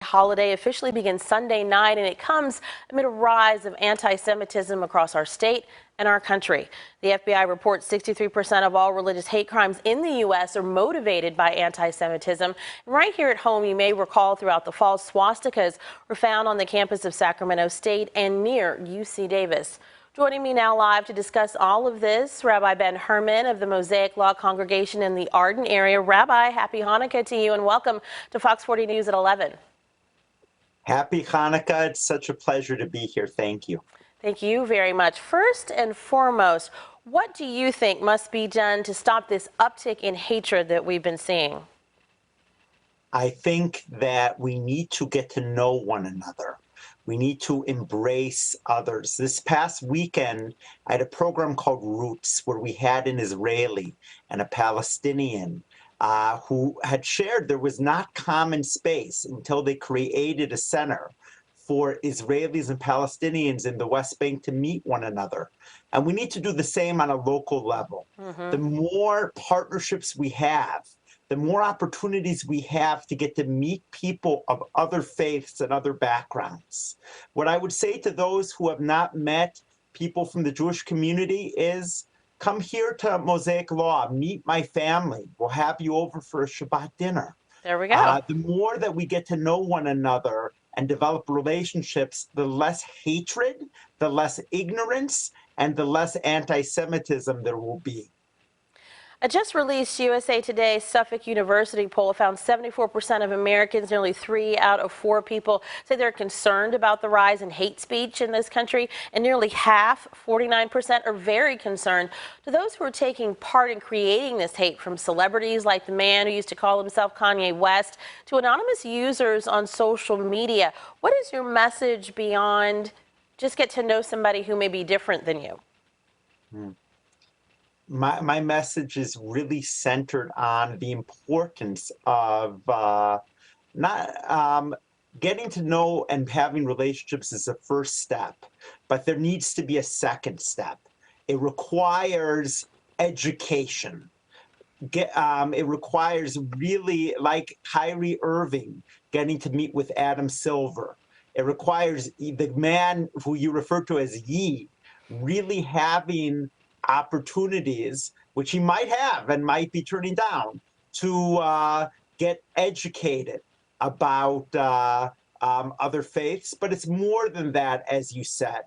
Holiday officially begins Sunday night, and it comes amid a rise of anti-Semitism across our state and our country. The FBI reports 63% of all religious hate crimes in the U.S. are motivated by anti-Semitism. And right here at home, you may recall throughout the fall, swastikas were found on the campus of Sacramento State and near UC Davis. Joining me now live to discuss all of this, Rabbi Ben Herman of the Mosaic Law Congregation in the Arden area. Rabbi, happy Hanukkah to you and welcome to Fox 40 News at 11. Happy Hanukkah. It's such a pleasure to be here. Thank you. Thank you very much. First and foremost, what do you think must be done to stop this uptick in hatred that we've been seeing? I think that we need to get to know one another. We need to embrace others. This past weekend, I had a program called Roots where we had an Israeli and a Palestinian who had shared there was not common space until they created a center for Israelis and Palestinians in the West Bank to meet one another. And we need to do the same on a local level. The more partnerships we have, the more opportunities we have to get to meet people of other faiths and other backgrounds. What I would say to those who have not met people from the Jewish community is, come here to Mosaic Law, meet my family. We'll have you over for a Shabbat dinner. There we go. The more that we get to know one another and develop relationships, the less hatred, the less ignorance, and the less anti-Semitism there will be. A just released USA Today Suffolk University poll found 74% of Americans, nearly 3 out of 4 people, say they're concerned about the rise in hate speech in this country, and nearly half, 49%, are very concerned. To those who are taking part in creating this hate, from celebrities like the man who used to call himself Kanye West to anonymous users on social media, what is your message beyond just get to know somebody who may be different than you? My message is really centered on the importance of not getting to know and having relationships is the first step, but there needs to be a second step. It requires education. It requires really, like Kyrie Irving, getting to meet with Adam Silver. It requires the man who you refer to as Ye really having opportunities, which he might have and might be turning down, to get educated about other faiths. But it's more than that, as you said.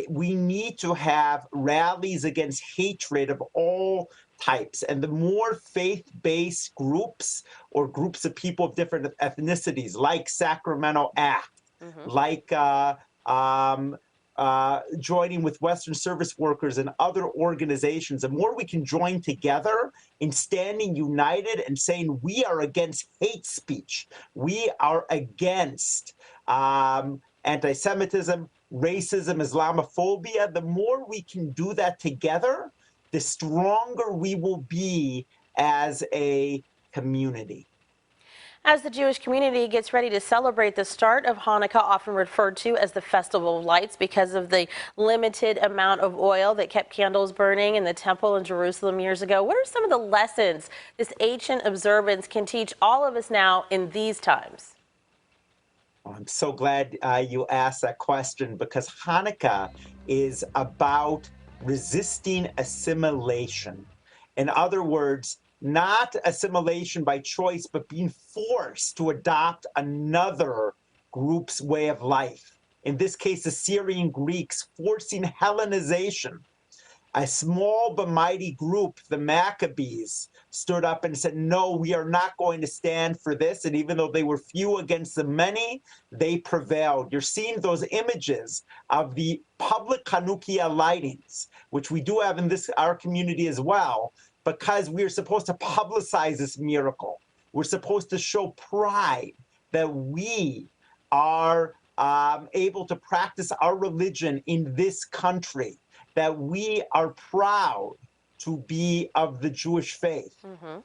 We need to have rallies against hatred of all types. And the more faith-based groups or groups of people of different ethnicities, like Sacramento ACT, like joining with Western service workers and other organizations, the more we can join together in standing united and saying we are against hate speech, we are against anti-Semitism, racism, Islamophobia, the more we can do that together, the stronger we will be as a community. As the Jewish community gets ready to celebrate the start of Hanukkah, often referred to as the Festival of Lights because of the limited amount of oil that kept candles burning in the temple in Jerusalem years ago, what are some of the lessons this ancient observance can teach all of us now in these times? I'm so glad you asked that question, because Hanukkah is about resisting assimilation. In other words, not assimilation by choice, but being forced to adopt another group's way of life. In this case, the Syrian Greeks forcing Hellenization. A small but mighty group, the Maccabees, stood up and said, no, we are not going to stand for this. And even though they were few against the many, they prevailed. You're seeing those images of the public Hanukkah lightings, which we do have in our community as well, because we're supposed to publicize this miracle. We're supposed to show pride that we are able to practice our religion in this country, that we are proud to be of the Jewish faith,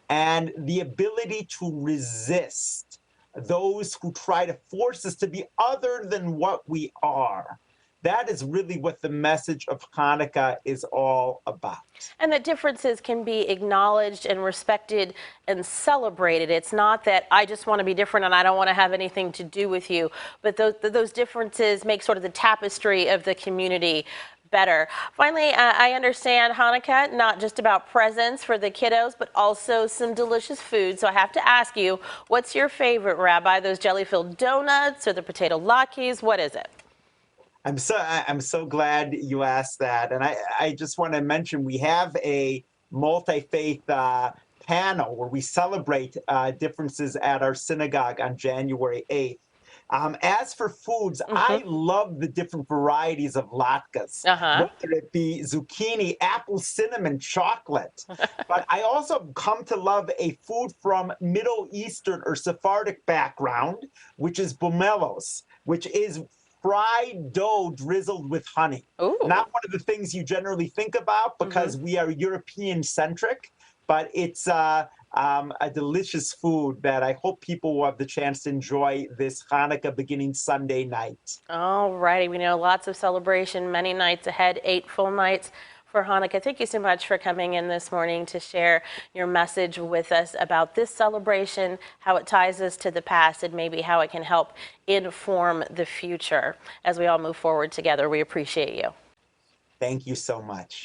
and the ability to resist those who try to force us to be other than what we are. That is really what the message of Hanukkah is all about. And that differences can be acknowledged and respected and celebrated. It's not that I just want to be different and I don't want to have anything to do with you, but those differences make sort of the tapestry of the community better. Finally, I understand Hanukkah, not just about presents for the kiddos, but also some delicious food. So I have to ask you, what's your favorite, Rabbi? Those jelly-filled donuts or the potato latkes? What is it? I'm so glad you asked that, and I just want to mention we have a multi-faith panel where we celebrate differences at our synagogue on January 8th. As for foods, I love the different varieties of latkes, whether it be zucchini, apple, cinnamon, chocolate. But I also come to love a food from Middle Eastern or Sephardic background, which is bumelos, which is fried dough drizzled with honey. Ooh. Not one of the things you generally think about because we are European centric, but it's a delicious food that I hope people will have the chance to enjoy this Hanukkah beginning Sunday night. All righty. We know lots of celebration, many nights ahead, 8 full nights for Hanukkah. Thank you so much for coming in this morning to share your message with us about this celebration, how it ties us to the past, and maybe how it can help inform the future as we all move forward together. We appreciate you. Thank you so much.